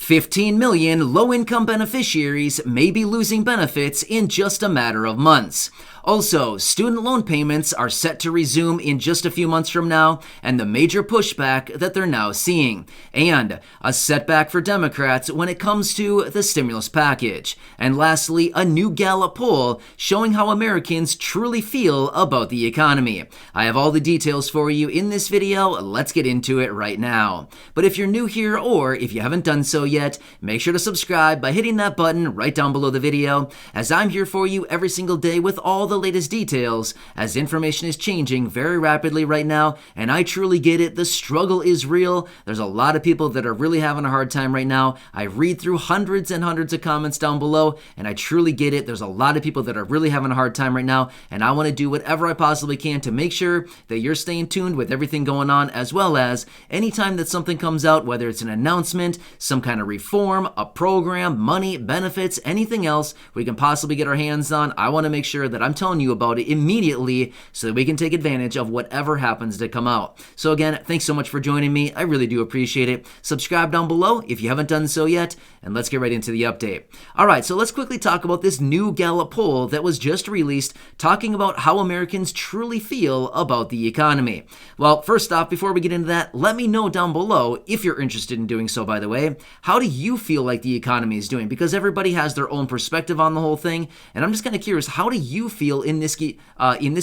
15 million low-income beneficiaries may be losing benefits in just a matter of months. Also, student loan payments are set to resume in just a few months from now, and the major pushback that they're now seeing. And a setback for Democrats when it comes to the stimulus package. And lastly, a new Gallup poll showing how Americans truly feel about the economy. I have all the details for you in this video. Let's get into it right now. But if you're new here or if you haven't done so yet, make sure to subscribe by hitting that button right down below the video, as I'm here for you every single day with all the latest details, as information is changing very rapidly right now, and I truly get it. The struggle is real. There's a lot of people that are really having a hard time right now. I read through hundreds and hundreds of comments down below, and I truly get it. There's a lot of people that are really having a hard time right now, and I want to do whatever I possibly can to make sure that you're staying tuned with everything going on, as well as anytime that something comes out, whether it's an announcement, some kind of reform, a program, money, benefits, anything else we can possibly get our hands on, I want to make sure that I'm telling you about it immediately so that we can take advantage of whatever happens to come out. So again, thanks so much for joining me. I really do appreciate it. Subscribe down below if you haven't done so yet, and let's get right into the update. All right, so let's quickly talk about this new Gallup poll that was just released, talking about how Americans truly feel about the economy. Well, first off, before we get into that, let me know down below, if you're interested in doing so, by the way, how do you feel like the economy is doing? Because everybody has their own perspective on the whole thing, and I'm just kind of curious, how do you feel in this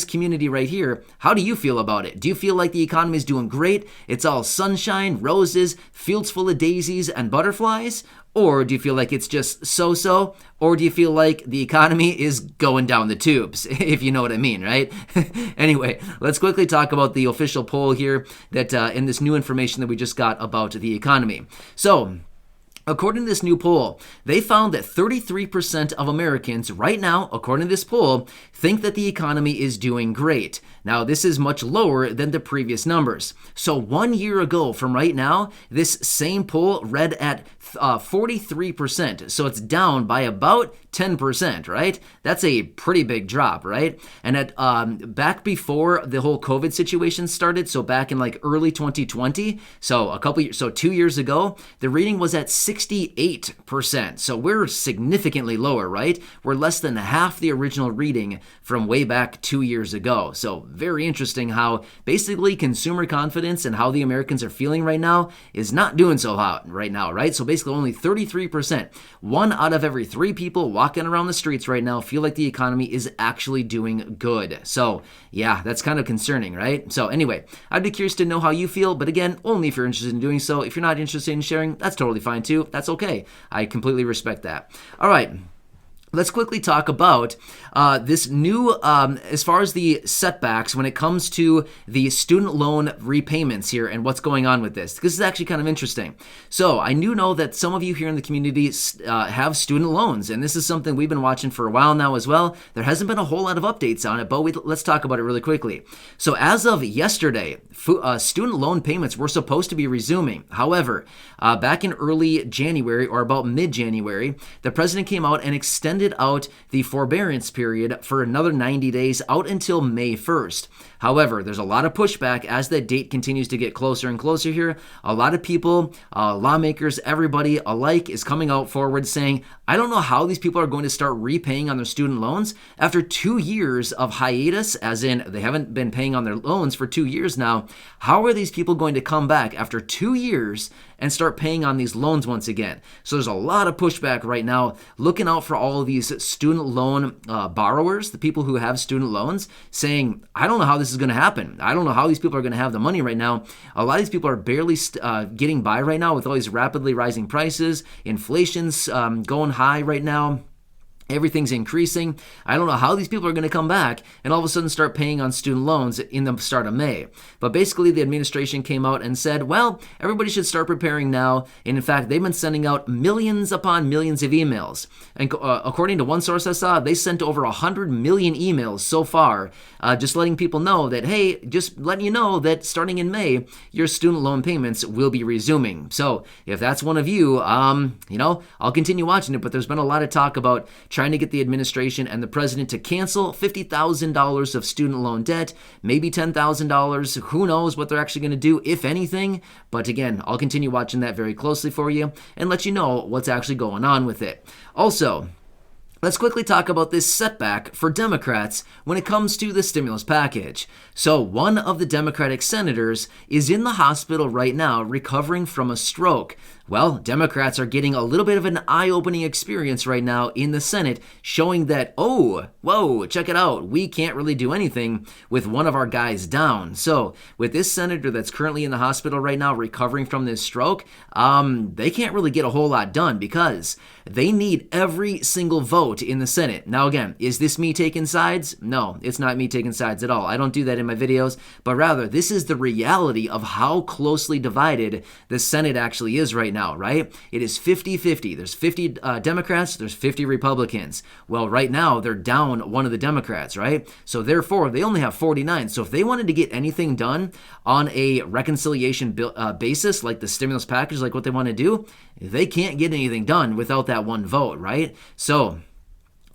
community right here? How do you feel about it? Do you feel like the economy is doing great? It's all sunshine, roses, fields full of daisies and butterflies? Or do you feel like it's just so-so? Or do you feel like the economy is going down the tubes, if you know what I mean, right? Anyway, let's quickly talk about the official poll here that in this new information that we just got about the economy. So, according to this new poll, they found that 33% of Americans right now, according to this poll, think that the economy is doing great. Now, this is much lower than the previous numbers. So 1 year ago from right now, this same poll read at 43%. So it's down by about 10%, right? That's a pretty big drop, right? And at back before the whole COVID situation started, so back in like early 2020, so 2 years ago, the reading was at 68%. So we're significantly lower, right? We're less than half the original reading from way back 2 years ago. So very interesting how basically consumer confidence and how the Americans are feeling right now is not doing so hot right now, right? So basically only 33%, 1 out of every 3 people walking around the streets right now feel like the economy is actually doing good. So yeah, that's kind of concerning, right? So anyway, I'd be curious to know how you feel, but again, only if you're interested in doing so. If you're not interested in sharing, that's totally fine too. That's okay. I completely respect that. All right. Let's quickly talk about this new, as far as the setbacks when it comes to the student loan repayments here and what's going on with this. This is actually kind of interesting. So I do know that some of you here in the community have student loans, and this is something we've been watching for a while now as well. There hasn't been a whole lot of updates on it, but let's talk about it really quickly. So as of yesterday, student loan payments were supposed to be resuming. However, back in early January or about mid-January, the president came out and extended out the forbearance period for another 90 days out until May 1st. However, there's a lot of pushback as that date continues to get closer and closer here. A lot of people, lawmakers, everybody alike is coming out forward saying, I don't know how these people are going to start repaying on their student loans after 2 years of hiatus, as in they haven't been paying on their loans for 2 years now. How are these people going to come back after 2 years and start paying on these loans once again? So there's a lot of pushback right now, looking out for all of these student loan borrowers, the people who have student loans, saying, I don't know how this is going to happen. I don't know how these people are going to have the money right now. A lot of these people are barely getting by right now with all these rapidly rising prices. Inflation's going high right now. Everything's increasing. I don't know how these people are going to come back and all of a sudden start paying on student loans in the start of May. But basically, the administration came out and said, well, everybody should start preparing now. And in fact, they've been sending out millions upon millions of emails. And according to one source I saw, they sent over 100 million emails so far, just letting people know that, hey, just letting you know that starting in May, your student loan payments will be resuming. So if that's one of you, I'll continue watching it. But there's been a lot of talk about trying to get the administration and the president to cancel $50,000 of student loan debt, maybe $10,000. Who knows what they're actually going to do, if anything. But again, I'll continue watching that very closely for you and let you know what's actually going on with it. Also, let's quickly talk about this setback for Democrats when it comes to the stimulus package. So one of the Democratic senators is in the hospital right now recovering from a stroke. Well, Democrats are getting a little bit of an eye-opening experience right now in the Senate, showing that, oh, whoa, check it out, we can't really do anything with one of our guys down. So with this senator that's currently in the hospital right now recovering from this stroke, they can't really get a whole lot done because they need every single vote in the Senate. Now again, is this me taking sides? No, it's not me taking sides at all. I don't do that in my videos, but rather this is the reality of how closely divided the Senate actually is right now, right? It is 50-50. There's 50 Democrats, there's 50 Republicans. Well, right now they're down one of the Democrats, right? So therefore, they only have 49. So if they wanted to get anything done on a reconciliation basis, like the stimulus package, like what they want to do, they can't get anything done without that one vote, right? So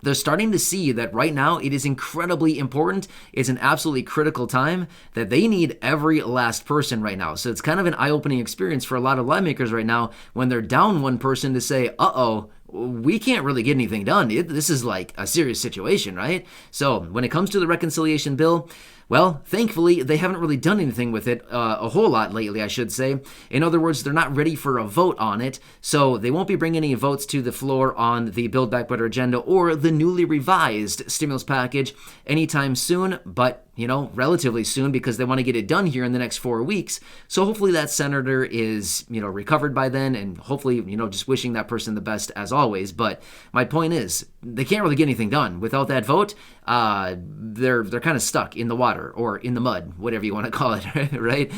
they're starting to see that right now it is incredibly important. It's an absolutely critical time that they need every last person right now. So it's kind of an eye-opening experience for a lot of lawmakers right now when they're down one person to say, uh-oh, we can't really get anything done. This is like a serious situation, right? So when it comes to the reconciliation bill, well, thankfully, they haven't really done anything with it a whole lot lately, I should say. In other words, they're not ready for a vote on it, so they won't be bringing any votes to the floor on the Build Back Better agenda or the newly revised stimulus package anytime soon, but relatively soon because they want to get it done here in the next 4 weeks. So hopefully that senator is, recovered by then, and hopefully, just wishing that person the best as always. But my point is, they can't really get anything done without that vote. They're kind of stuck in the water or in the mud, whatever you want to call it, right?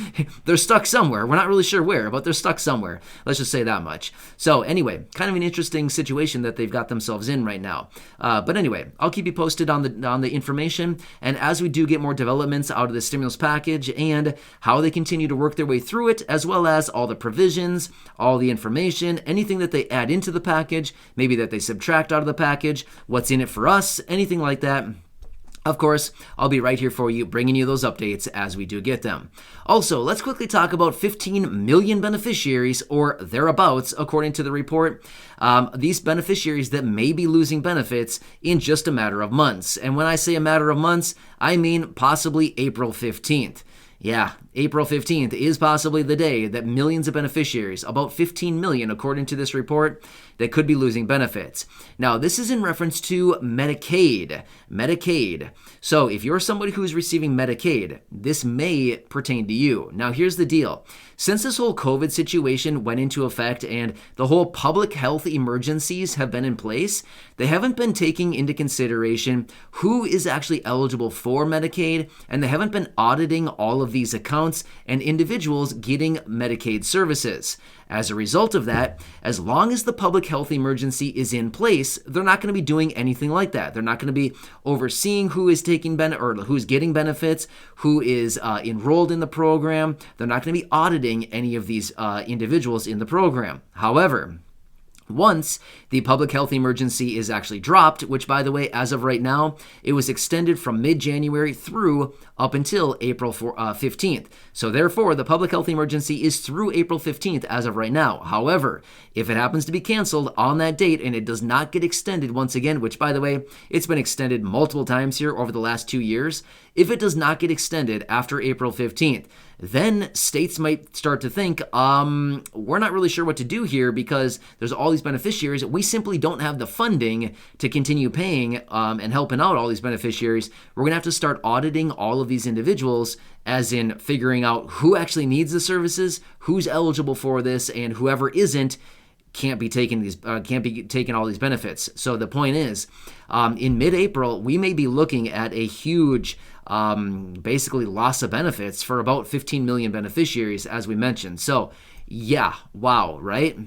They're stuck somewhere. We're not really sure where, but they're stuck somewhere. Let's just say that much. So anyway, kind of an interesting situation that they've got themselves in right now. But anyway, I'll keep you posted on the information, and as we do get more developments out of the stimulus package and how they continue to work their way through it, as well as all the provisions, all the information, anything that they add into the package, maybe that they subtract out of the package, what's in it for us, anything like that. Of course, I'll be right here for you, bringing you those updates as we do get them. Also, let's quickly talk about 15 million beneficiaries, or thereabouts, according to the report. These beneficiaries that may be losing benefits in just a matter of months. And when I say a matter of months, I mean possibly April 15th. Yeah, April 15th is possibly the day that millions of beneficiaries, about 15 million according to this report, that could be losing benefits. Now, this is in reference to Medicaid. So if you're somebody who's receiving Medicaid, this may pertain to you. Now, here's the deal. Since this whole COVID situation went into effect and the whole public health emergencies have been in place, they haven't been taking into consideration who is actually eligible for Medicaid, and they haven't been auditing all of these accounts and individuals getting Medicaid services. As a result of that, as long as the public health emergency is in place, they're not going to be doing anything like that. They're not going to be overseeing who is taking or who's getting benefits, who is enrolled in the program. They're not going to be auditing any of these individuals in the program. However, once the public health emergency is actually dropped, which, by the way, as of right now, it was extended from mid-January through up until April 15th. So therefore, the public health emergency is through April 15th as of right now. However, if it happens to be canceled on that date and it does not get extended once again, which, by the way, it's been extended multiple times here over the last 2 years, if it does not get extended after April 15th, then states might start to think, we're not really sure what to do here because there's all these beneficiaries. We simply don't have the funding to continue paying and helping out all these beneficiaries. We're going to have to start auditing all of these individuals, as in figuring out who actually needs the services, who's eligible for this, and whoever isn't can't be taking all these benefits. So the point is, in mid-April, we may be looking at a huge basically loss of benefits for about 15 million beneficiaries, as we mentioned. So yeah, wow, right?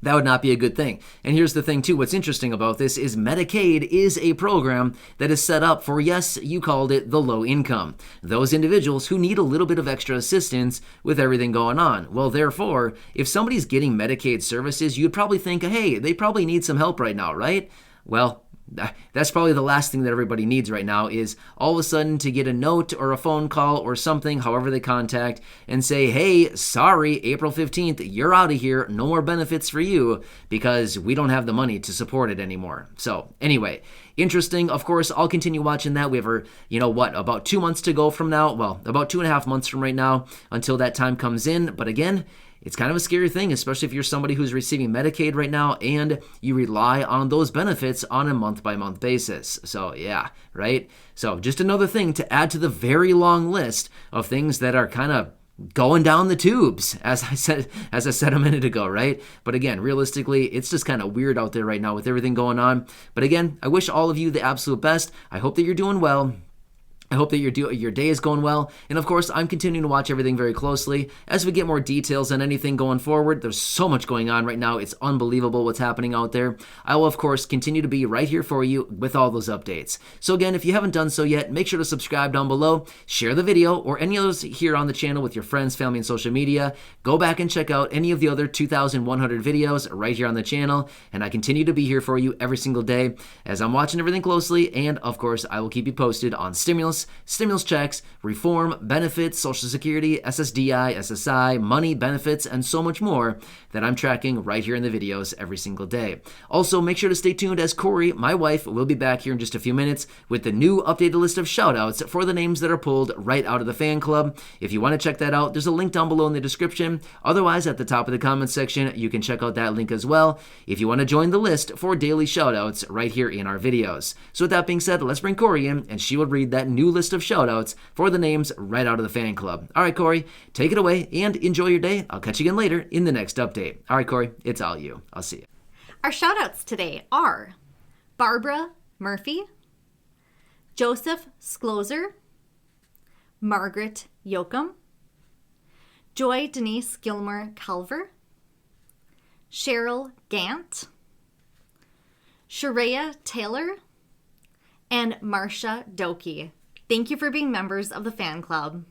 That would not be a good thing. And here's the thing too, what's interesting about this is Medicaid is a program that is set up for, yes, you called it the low income. Those individuals who need a little bit of extra assistance with everything going on. Well, therefore, if somebody's getting Medicaid services, you'd probably think, hey, they probably need some help right now, right? Well, that's probably the last thing that everybody needs right now is all of a sudden to get a note or a phone call or something, however they contact, and say, hey, sorry, April 15th, you're out of here. No more benefits for you because we don't have the money to support it anymore. So anyway, interesting. Of course, I'll continue watching that. We have, about 2 months to go from now. Well, about 2.5 months from right now until that time comes in. But again, it's kind of a scary thing, especially if you're somebody who's receiving Medicaid right now and you rely on those benefits on a month-by-month basis. So yeah, right? So just another thing to add to the very long list of things that are kind of going down the tubes, as I said a minute ago, right? But again, realistically, it's just kind of weird out there right now with everything going on. But again, I wish all of you the absolute best. I hope that you're doing well. I hope that your day is going well. And of course, I'm continuing to watch everything very closely as we get more details on anything going forward. There's so much going on right now. It's unbelievable what's happening out there. I will, of course, continue to be right here for you with all those updates. So again, if you haven't done so yet, make sure to subscribe down below, share the video or any others here on the channel with your friends, family, and social media. Go back and check out any of the other 2,100 videos right here on the channel. And I continue to be here for you every single day as I'm watching everything closely. And of course, I will keep you posted on stimulus checks, reform, benefits, Social Security, SSDI, SSI, money, benefits, and so much more that I'm tracking right here in the videos every single day. Also, make sure to stay tuned as Corey, my wife, will be back here in just a few minutes with the new updated list of shoutouts for the names that are pulled right out of the fan club. If you want to check that out, there's a link down below in the description. Otherwise, at the top of the comments section, you can check out that link as well if you want to join the list for daily shoutouts right here in our videos. So with that being said, let's bring Corey in and she will read that new list of shoutouts for the names right out of the fan club. All right, Corey, take it away and enjoy your day. I'll catch you again later in the next update. All right, Corey, it's all you. I'll see you. Our shoutouts today are Barbara Murphy, Joseph Skloser, Margaret Yoakum, Joy Denise Gilmore Calver, Cheryl Gant, Sharia Taylor, and Marcia Doki. Thank you for being members of the fan club.